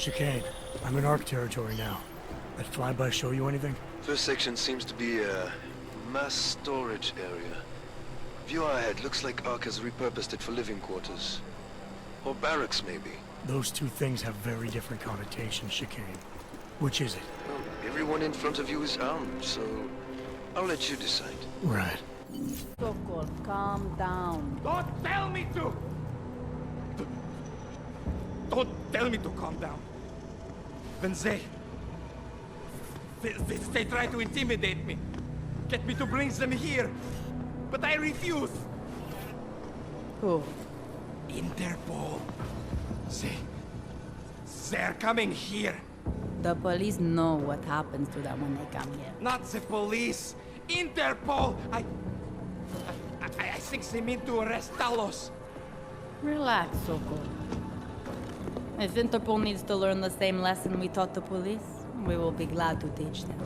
Chicane, I'm in ARC territory now. That flyby show you anything? First section seems to be a mass storage area. View ahead looks like ARC has repurposed it for living quarters. Or barracks, maybe. Those two things have very different connotations, Chicane. Which is it? Well, everyone in front of you is armed, so I'll let you decide. Right. Sokol, calm down. Don't tell me to! Don't tell me to calm down. When they try to intimidate me. Get me to bring them here. But I refuse. Who? Interpol. They're coming here. The police know what happens to them when they come here. Not the police. Interpol. I think they mean to arrest Talos. Relax, Sokol. If Interpol needs to learn the same lesson we taught the police, we will be glad to teach them.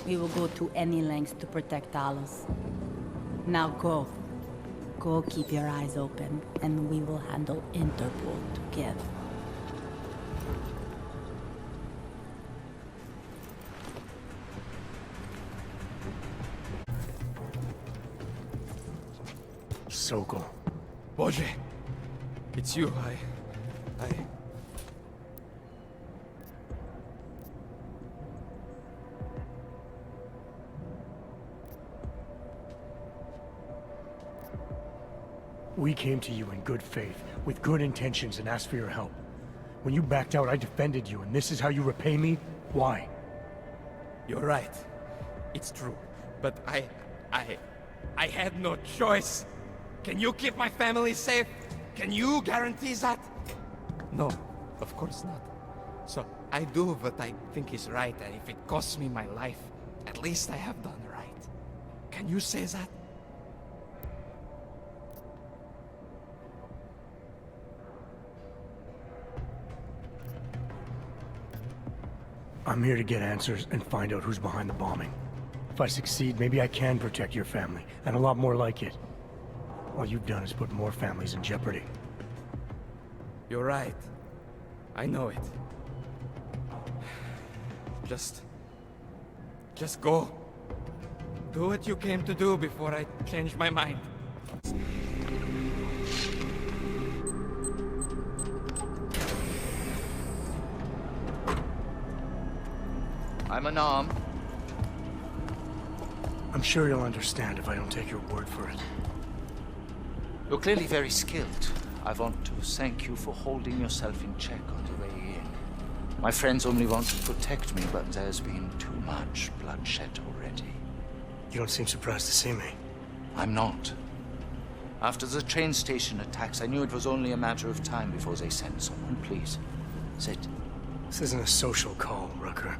We will go to any lengths to protect Talos. Now go. Go keep your eyes open, and we will handle Interpol together. Sokol. Boże, it's you. We came to you in good faith, with good intentions, and asked for your help. When you backed out, I defended you, and this is how you repay me? Why? You're right. It's true. But I had no choice. Can you keep my family safe? Can you guarantee that? No, of course not. So I do what I think is right, and if it costs me my life, at least I have done right. Can you say that? I'm here to get answers and find out who's behind the bombing. If I succeed, maybe I can protect your family, and a lot more like it. All you've done is put more families in jeopardy. You're right. I know it. Just go. Do what you came to do before I change my mind. I'm unarmed. I'm sure you'll understand if I don't take your word for it. You're clearly very skilled. I want to thank you for holding yourself in check on the way in. My friends only want to protect me, but there's been too much bloodshed already. You don't seem surprised to see me. I'm not. After the train station attacks, I knew it was only a matter of time before they sent someone. Please, sit. This isn't a social call, Rucker.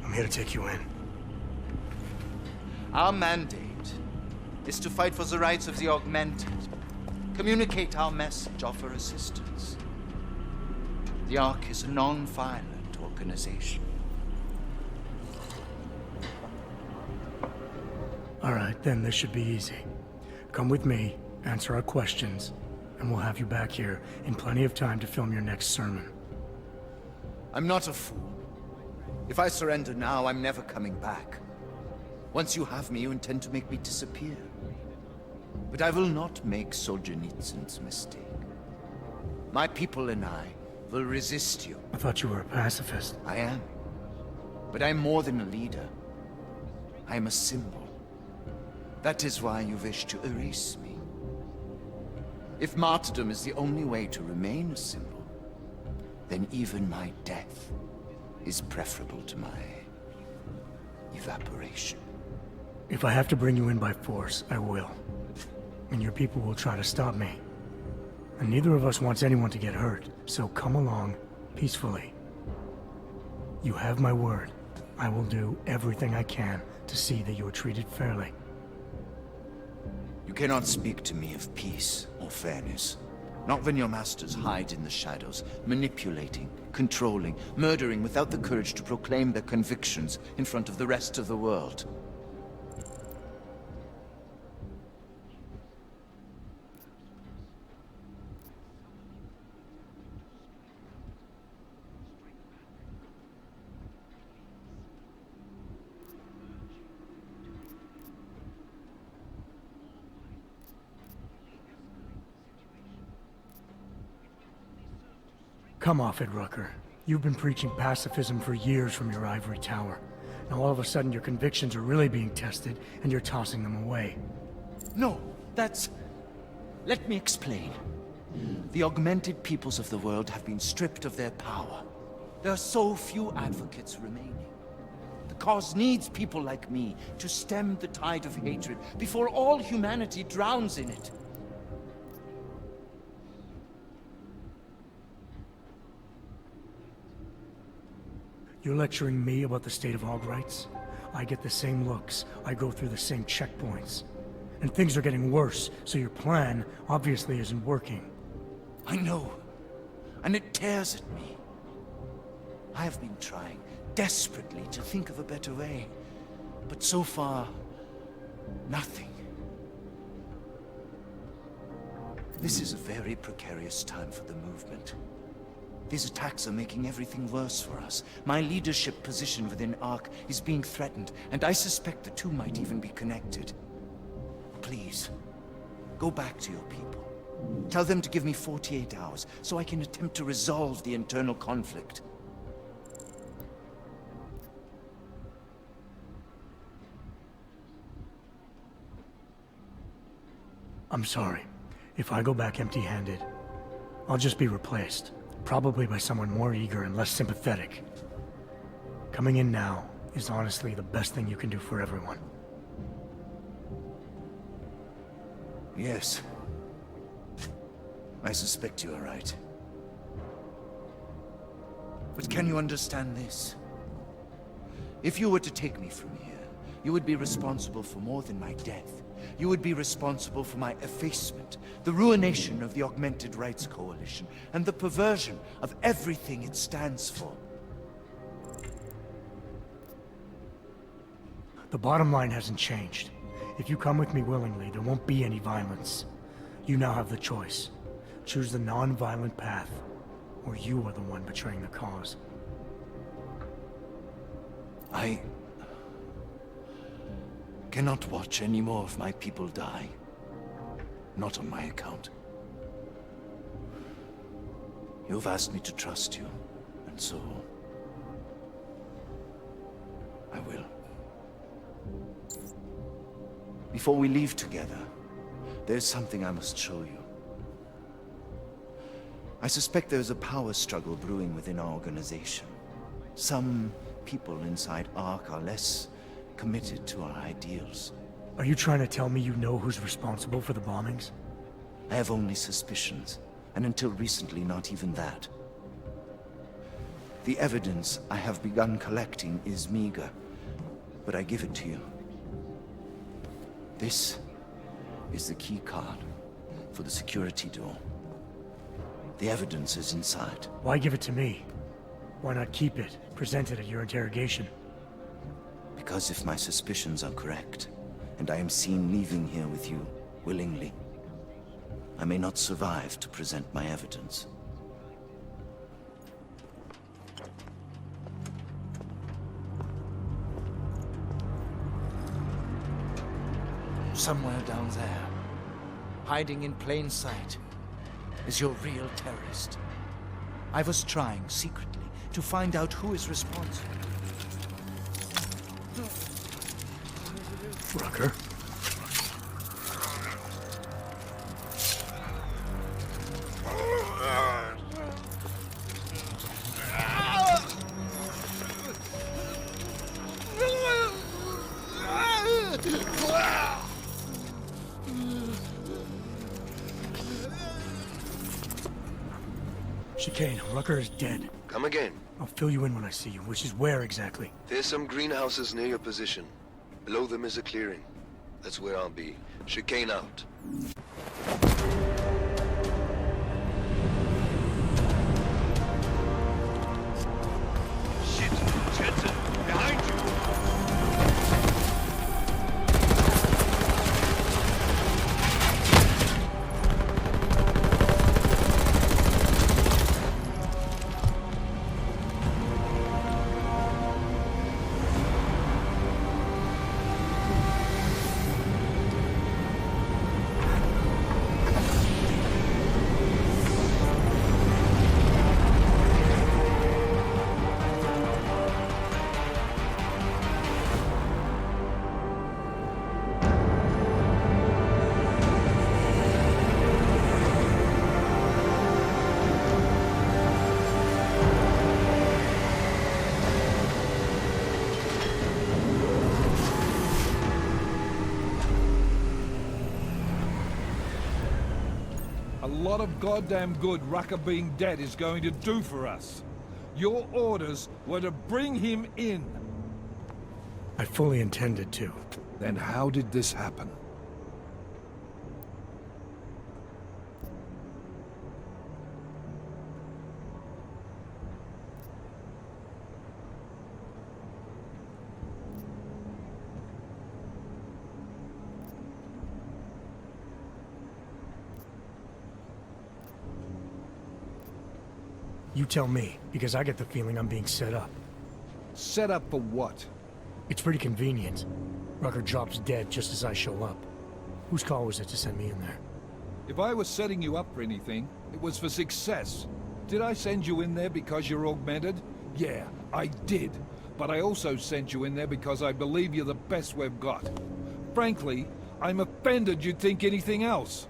I'm here to take you in. Our mandate is to fight for the rights of the augmented. Communicate our message, offer assistance. The ARC is a non-violent organization. All right, then this should be easy. Come with me, answer our questions, and we'll have you back here in plenty of time to film your next sermon. I'm not a fool. If I surrender now, I'm never coming back. Once you have me, you intend to make me disappear. But I will not make Solzhenitsyn's mistake. My people and I will resist you. I thought you were a pacifist. I am. But I'm more than a leader. I am a symbol. That is why you wish to erase me. If martyrdom is the only way to remain a symbol, then even my death is preferable to my evaporation. If I have to bring you in by force, I will. And your people will try to stop me. And neither of us wants anyone to get hurt, so come along peacefully. You have my word. I will do everything I can to see that you are treated fairly. You cannot speak to me of peace or fairness. Not when your masters hide in the shadows, manipulating, controlling, murdering without the courage to proclaim their convictions in front of the rest of the world. Come off it, Rucker. You've been preaching pacifism for years from your ivory tower. Now all of a sudden your convictions are really being tested, and you're tossing them away. No, that's... Let me explain. The augmented peoples of the world have been stripped of their power. There are so few advocates remaining. The cause needs people like me to stem the tide of hatred before all humanity drowns in it. You're lecturing me about the state of hog rights? I get the same looks, I go through the same checkpoints. And things are getting worse, so your plan obviously isn't working. I know, and it tears at me. I have been trying desperately to think of a better way, but so far, nothing. This is a very precarious time for the movement. These attacks are making everything worse for us. My leadership position within ARC is being threatened, and I suspect the two might even be connected. Please, go back to your people. Tell them to give me 48 hours, so I can attempt to resolve the internal conflict. I'm sorry. If I go back empty-handed, I'll just be replaced. Probably by someone more eager and less sympathetic. Coming in now is honestly the best thing you can do for everyone. Yes. I suspect you are right. But can you understand this? If you were to take me from here, you would be responsible for more than my death. You would be responsible for my effacement, the ruination of the Augmented Rights Coalition, and the perversion of everything it stands for. The bottom line hasn't changed. If you come with me willingly, there won't be any violence. You now have the choice. Choose the non-violent path, or you are the one betraying the cause. I cannot watch any more of my people die. Not on my account. You've asked me to trust you, and so... I will. Before we leave together, there's something I must show you. I suspect there's a power struggle brewing within our organization. Some people inside ARC are less committed to our ideals. Are you trying to tell me you know who's responsible for the bombings? I have only suspicions, and until recently not even that. The evidence I have begun collecting is meager, but I give it to you. This is the key card for the security door. The evidence is inside. Why give it to me? Why not keep it, present it at your interrogation? Because if my suspicions are correct, and I am seen leaving here with you willingly, I may not survive to present my evidence. Somewhere down there, hiding in plain sight, is your real terrorist. I was trying secretly to find out who is responsible. Rucker? Chicane, Rucker is dead. Come again. I'll fill you in when I see you, which is where exactly? There's some greenhouses near your position. Below them is a clearing. That's where I'll be. Chicane out. Shit! Jensen! Behind you! lot of goddamn good Rucker being dead is going to do for us. Your orders were to bring him in. I fully intended to. Then how did this happen? You tell me, because I get the feeling I'm being set up. Set up for what? It's pretty convenient. Rucker drops dead just as I show up. Whose call was it to send me in there? If I was setting you up for anything, it was for success. Did I send you in there because you're augmented? Yeah, I did. But I also sent you in there because I believe you're the best we've got. Frankly, I'm offended you'd think anything else.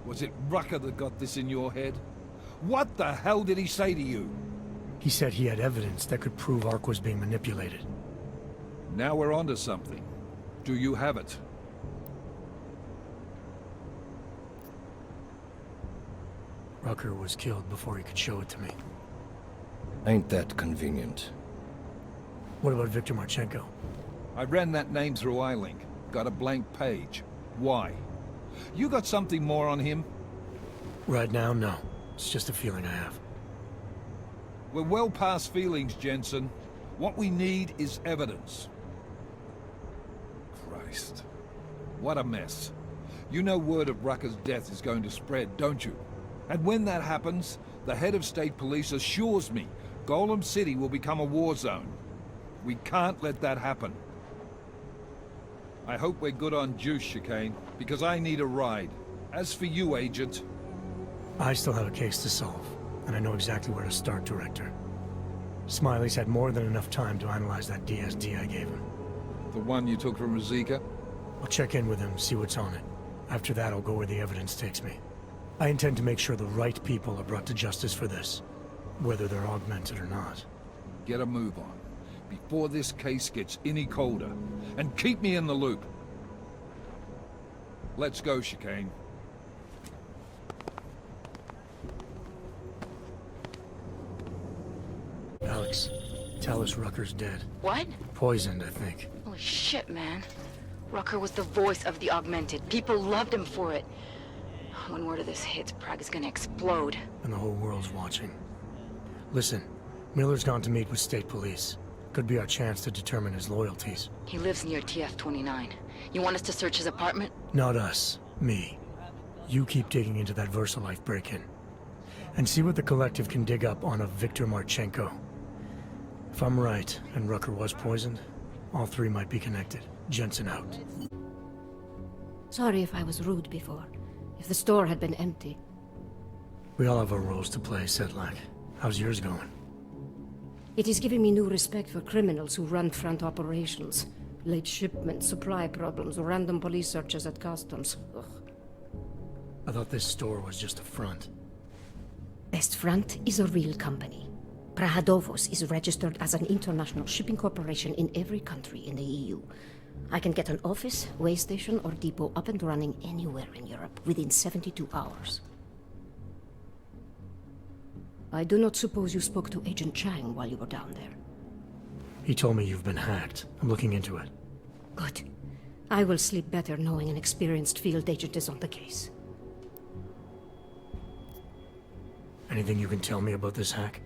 Was it Rucker that got this in your head? What the hell did he say to you? He said he had evidence that could prove Ark was being manipulated. Now we're onto something. Do you have it? Rucker was killed before he could show it to me. Ain't that convenient? What about Viktor Marchenko? I ran that name through iLink. Got a blank page. Why? You got something more on him? Right now, no. It's just a feeling I have. We're well past feelings, Jensen. What we need is evidence. Christ. What a mess. You know word of Rucker's death is going to spread, don't you? And when that happens, the head of state police assures me Golem City will become a war zone. We can't let that happen. I hope we're good on juice, Chicane, because I need a ride. As for you, Agent... I still have a case to solve, and I know exactly where to start, Director. Smiley's had more than enough time to analyze that DSD I gave him. The one you took from Razika? I'll check in with him, see what's on it. After that, I'll go where the evidence takes me. I intend to make sure the right people are brought to justice for this, whether they're augmented or not. Get a move on, before this case gets any colder, and keep me in the loop. Let's go, Chicane. Alex, tell us Rucker's dead. What? Poisoned, I think. Holy shit, man. Rucker was the voice of the Augmented. People loved him for it. When word of this hits, Prague is gonna explode. And the whole world's watching. Listen, Miller's gone to meet with state police. Could be our chance to determine his loyalties. He lives near TF-29. You want us to search his apartment? Not us. Me. You keep digging into that VersaLife break-in. And see what the Collective can dig up on a Viktor Marchenko. If I'm right, and Rucker was poisoned, all three might be connected. Jensen out. Sorry if I was rude before. If the store had been empty. We all have our roles to play, Sedlak. How's yours going? It is giving me new respect for criminals who run front operations. Late shipments, supply problems, random police searches at customs. Ugh. I thought this store was just a front. Best Front is a real company. Prahadovos is registered as an international shipping corporation in every country in the EU. I can get an office, way station, or depot up and running anywhere in Europe within 72 hours. I do not suppose you spoke to Agent Chang while you were down there. He told me you've been hacked. I'm looking into it. Good. I will sleep better knowing an experienced field agent is on the case. Anything you can tell me about this hack?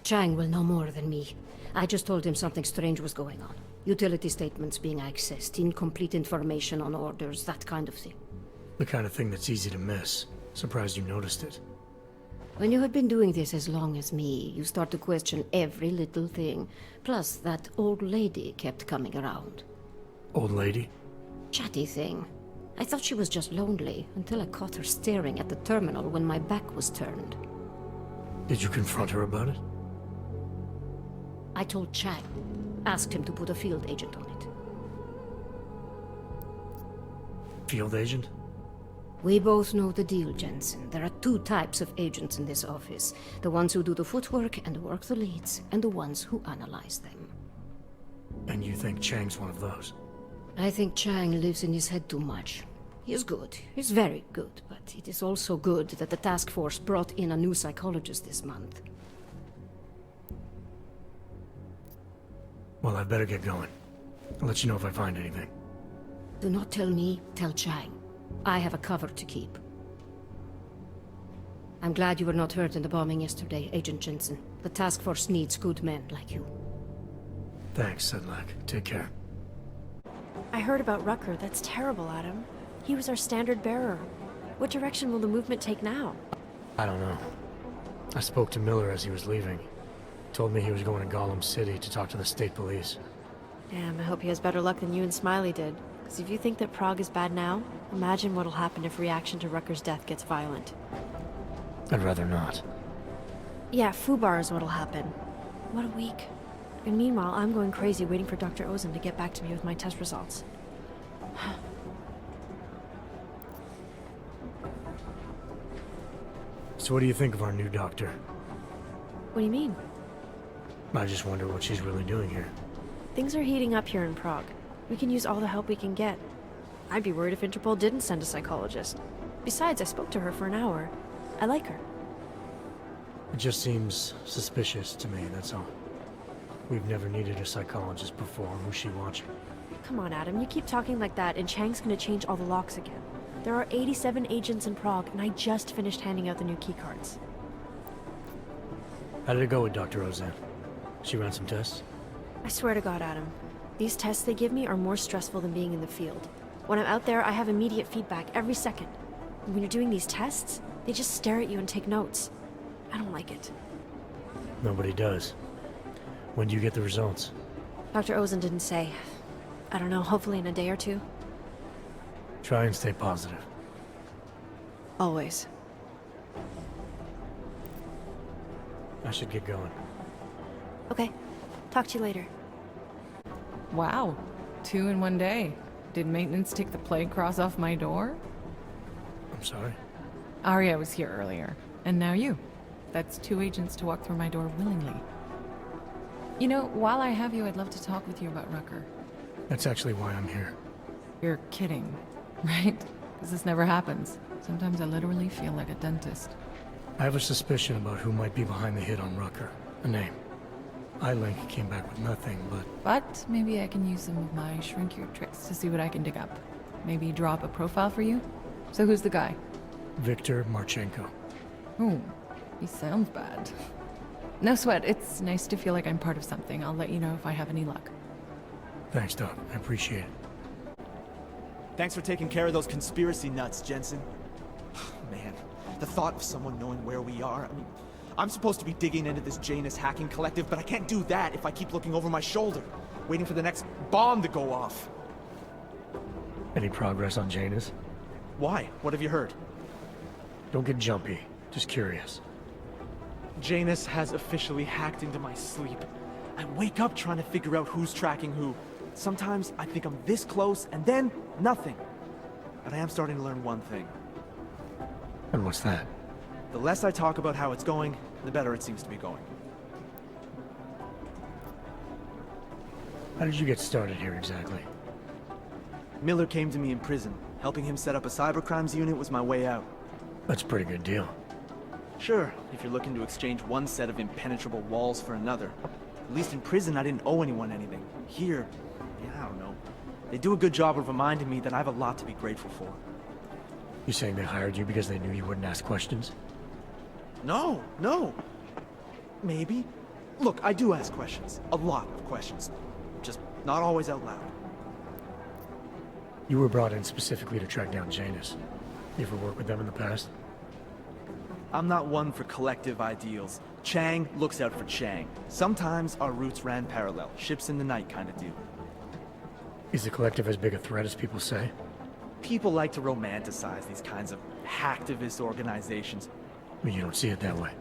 Chang will know more than me. I just told him something strange was going on. Utility statements being accessed, incomplete information on orders, that kind of thing. The kind of thing that's easy to miss. Surprised you noticed it. When you have been doing this as long as me, you start to question every little thing. Plus, that old lady kept coming around. Old lady? Chatty thing. I thought she was just lonely, until I caught her staring at the terminal when my back was turned. Did you confront her about it? I told Chang. Asked him to put a field agent on it. Field agent? We both know the deal, Jensen. There are two types of agents in this office. The ones who do the footwork and work the leads, and the ones who analyze them. And you think Chang's one of those? I think Chang lives in his head too much. He is good. He's very good, but it is also good that the task force brought in a new psychologist this month. Well, I'd better get going. I'll let you know if I find anything. Do not tell me, tell Chang. I have a cover to keep. I'm glad you were not hurt in the bombing yesterday, Agent Jensen. The task force needs good men like you. Thanks, Sedlak. Take care. I heard about Rucker. That's terrible, Adam. He was our standard bearer. What direction will the movement take now? I don't know. I spoke to Miller as he was leaving. Told me he was going to Gollum City to talk to the state police. Damn, I hope he has better luck than you and Smiley did. Because if you think that Prague is bad now, imagine what'll happen if reaction to Rucker's death gets violent. I'd rather not. Yeah, Fubar is what'll happen. What a week. And meanwhile, I'm going crazy waiting for Dr. Ozan to get back to me with my test results. So what do you think of our new doctor? What do you mean? I just wonder what she's really doing here. Things are heating up here in Prague. We can use all the help we can get. I'd be worried if Interpol didn't send a psychologist. Besides, I spoke to her for an hour. I like her. It just seems suspicious to me, that's all. We've never needed a psychologist before. Who's she watching? Come on, Adam, you keep talking like that and Chang's gonna change all the locks again. There are 87 agents in Prague, and I just finished handing out the new keycards. How did it go with Dr. Ozan? She ran some tests? I swear to God, Adam, these tests they give me are more stressful than being in the field. When I'm out there, I have immediate feedback every second. And when you're doing these tests, they just stare at you and take notes. I don't like it. Nobody does. When do you get the results? Dr. Ozan didn't say. I don't know, hopefully in a day or two. Try and stay positive. Always. I should get going. Okay. Talk to you later. Wow. 2 in one day. Did maintenance take the plague cross off my door? I'm sorry. Arya was here earlier, and now you. That's 2 agents to walk through my door willingly. You know, while I have you, I'd love to talk with you about Rucker. That's actually why I'm here. You're kidding, right? Because this never happens. Sometimes I literally feel like a dentist. I have a suspicion about who might be behind the hit on Rucker. A name. I-Link came back with nothing, But maybe I can use some of my shrink-your tricks to see what I can dig up. Maybe drop a profile for you? So who's the guy? Viktor Marchenko. Ooh, he sounds bad. No sweat, it's nice to feel like I'm part of something. I'll let you know if I have any luck. Thanks, Doc. I appreciate it. Thanks for taking care of those conspiracy nuts, Jensen. Man, the thought of someone knowing where we are, I mean, I'm supposed to be digging into this Janus hacking collective, but I can't do that if I keep looking over my shoulder, waiting for the next bomb to go off. Any progress on Janus? Why? What have you heard? Don't get jumpy. Just curious. Janus has officially hacked into my sleep. I wake up trying to figure out who's tracking who. Sometimes I think I'm this close, and then nothing. But I am starting to learn one thing. And what's that? The less I talk about how it's going, the better it seems to be going. How did you get started here exactly? Miller came to me in prison. Helping him set up a cybercrimes unit was my way out. That's a pretty good deal. Sure, if you're looking to exchange one set of impenetrable walls for another. At least in prison, I didn't owe anyone anything. Here, yeah, I don't know. They do a good job of reminding me that I have a lot to be grateful for. You saying they hired you because they knew you wouldn't ask questions? No. Maybe. Look, I do ask questions. A lot of questions. Just not always out loud. You were brought in specifically to track down Janus. You ever worked with them in the past? I'm not one for collective ideals. Chang looks out for Chang. Sometimes our routes ran parallel, ships in the night kind of deal. Is the collective as big a threat as people say? People like to romanticize these kinds of hacktivist organizations. But you don't see it that way.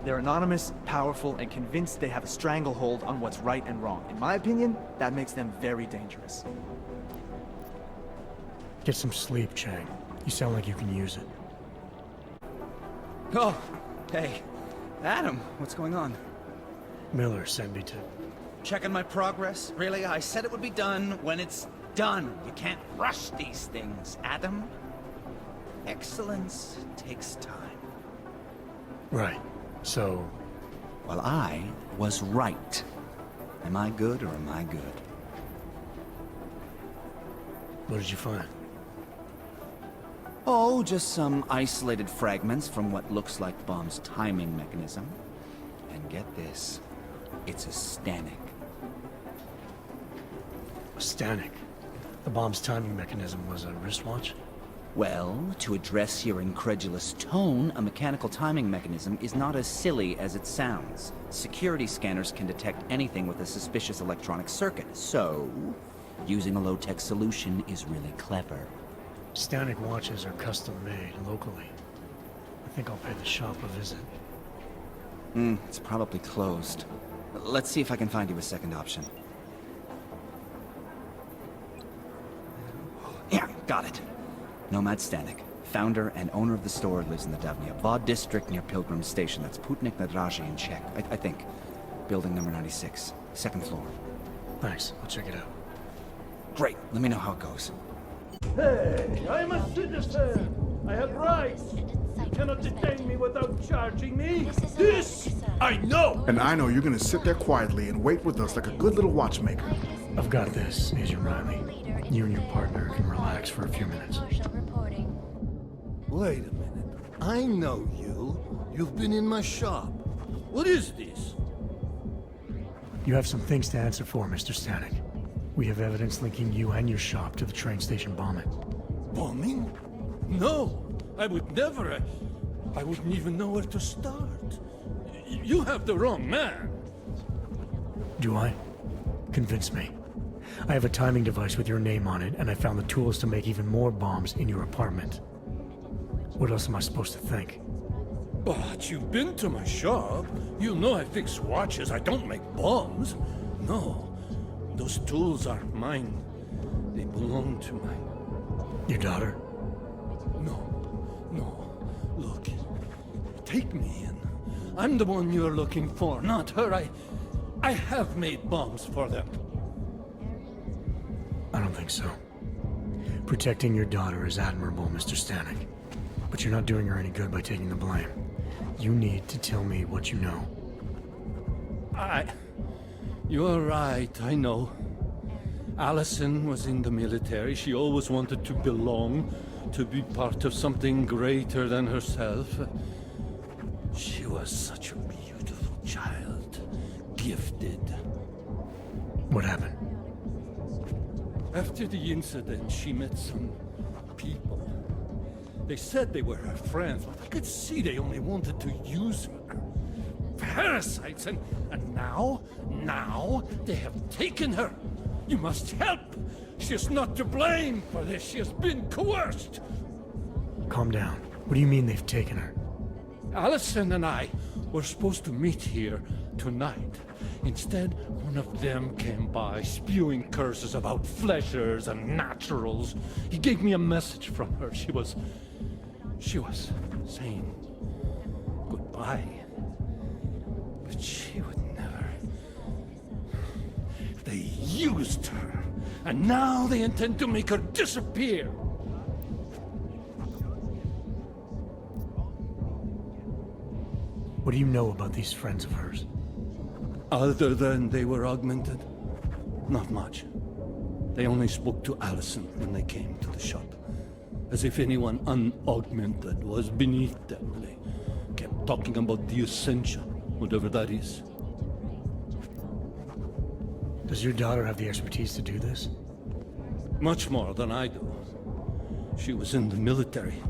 They're anonymous, powerful, and convinced they have a stranglehold on what's right and wrong. In my opinion, that makes them very dangerous. Get some sleep, Chang. You sound like you can use it. Oh, hey. Adam, what's going on? Miller sent me to... Checking my progress? Really? I said it would be done when it's done. You can't rush these things, Adam. Excellence takes time. Right. So, Well, I was right. Am I good or am I good? what did you find? Oh, just some isolated fragments from what looks like bomb's timing mechanism. And get this, it's a Stanek. A Stanek. The bomb's timing mechanism was a wristwatch? Well, to address your incredulous tone, a mechanical timing mechanism is not as silly as it sounds. Security scanners can detect anything with a suspicious electronic circuit, so using a low-tech solution is really clever. Stanek watches are custom-made locally. I think I'll pay the shop a visit. It's probably closed. Let's see if I can find you a second option. Yeah, got it. Nomad Stanek, founder and owner of the store, lives in the Davnia Vod district near Pilgrim Station. That's Putnik Nadraji in Czech, I think. Building number 96, second floor. Thanks, I'll check it out. Great, let me know how it goes. Hey, I'm a citizen. I have rights. You cannot detain me without charging me. This I know. And I know you're gonna sit there quietly and wait with us like a good little watchmaker. I've got this, Agent Riley. You and your partner can relax for a few minutes. Wait a minute. I know you. You've been in my shop. What is this? You have some things to answer for, Mr. Stanek. We have evidence linking you and your shop to the train station bombing. Bombing? No, I would never. I wouldn't even know where to start. You have the wrong man. Do I? Convince me. I have a timing device with your name on it, and I found the tools to make even more bombs in your apartment. What else am I supposed to think? But you've been to my shop. You know I fix watches. I don't make bombs. No, those tools are mine. They belong to Your daughter? No. Look, take me in. I'm the one you're looking for, not her. I have made bombs for them. I don't think so. Protecting your daughter is admirable, Mr. Stanek. But you're not doing her any good by taking the blame. You need to tell me what you know. You're right, I know. Allison was in the military. She always wanted to belong, to be part of something greater than herself. She was such a beautiful child. Gifted. What happened? After the incident, she met some people. They said they were her friends, but I could see they only wanted to use her. Parasites, and now they have taken her. You must help! She is not to blame for this. She has been coerced. Calm down. What do you mean they've taken her? Allison and I were supposed to meet here tonight. Instead, one of them came by, spewing curses about fleshers and naturals. He gave me a message from her. She was saying goodbye. But she would never. They used her, and now they intend to make her disappear. What do you know about these friends of hers? Other than they were augmented? Not much. They only spoke to Allison when they came to the shop. As if anyone unaugmented was beneath them. They kept talking about the Ascension, whatever that is. Does your daughter have the expertise to do this? Much more than I do. She was in the military.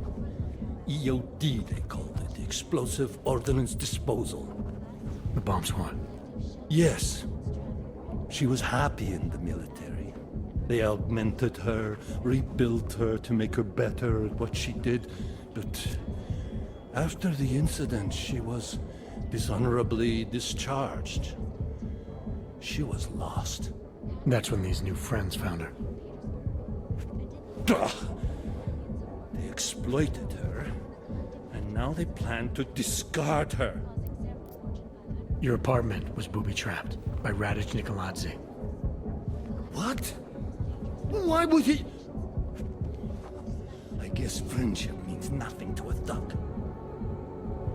EOD, they called it. Explosive Ordnance Disposal. The bomb squad? Yes. She was happy in the military. They augmented her, rebuilt her to make her better at what she did. But after the incident, she was dishonorably discharged. She was lost. That's when these new friends found her. Ugh. They exploited her, and now they plan to discard her. Your apartment was booby-trapped by Radic Nikoladze. What? Why would he? I guess friendship means nothing to a thug.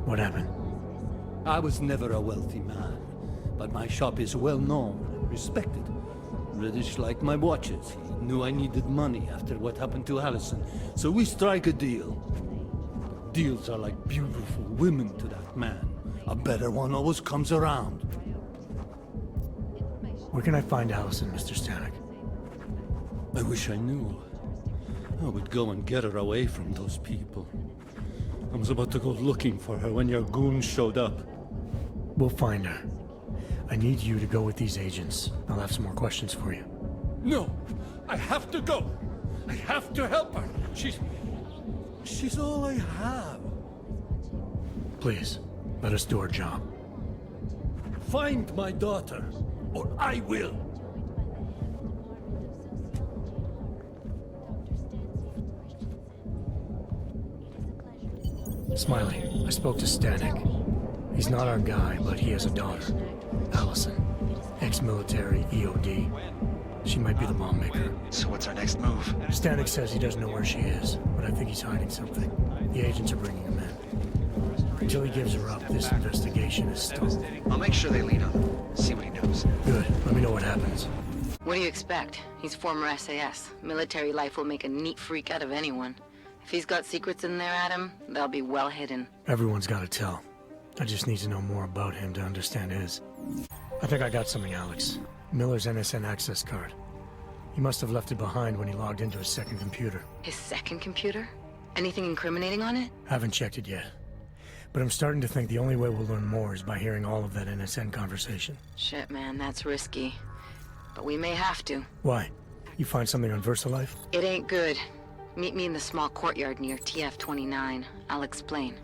What happened? I was never a wealthy man, but my shop is well known and respected. Reddish liked my watches. He knew I needed money after what happened to Allison, so we strike a deal. Deals are like beautiful women to that man. A better one always comes around. Where can I find Allison, Mr. Stanek? I wish I knew. I would go and get her away from those people. I was about to go looking for her when your goons showed up. We'll find her. I need you to go with these agents. I'll have some more questions for you. No! I have to go! I have to help her! She's all I have. Please, let us do our job. Find my daughter, or I will! Smiley, I spoke to Stanek. He's not our guy, but he has a daughter, Allison. Ex-military, EOD. She might be the bomb maker. So what's our next move? Stanek says he doesn't know where she is, but I think he's hiding something. The agents are bringing him in. Until he gives her up, this investigation is stalled. I'll make sure they lead on him. See what he knows. Good. Let me know what happens. What do you expect? He's former SAS. Military life will make a neat freak out of anyone. If he's got secrets in there, Adam, they'll be well hidden. Everyone's got to tell. I just need to know more about him to understand his. I think I got something, Alex. Miller's NSN access card. He must have left it behind when he logged into his second computer. His second computer? Anything incriminating on it? Haven't checked it yet. But I'm starting to think the only way we'll learn more is by hearing all of that NSN conversation. Shit, man, that's risky. But we may have to. Why? You find something on VersaLife? It ain't good. Meet me in the small courtyard near TF-29. I'll explain.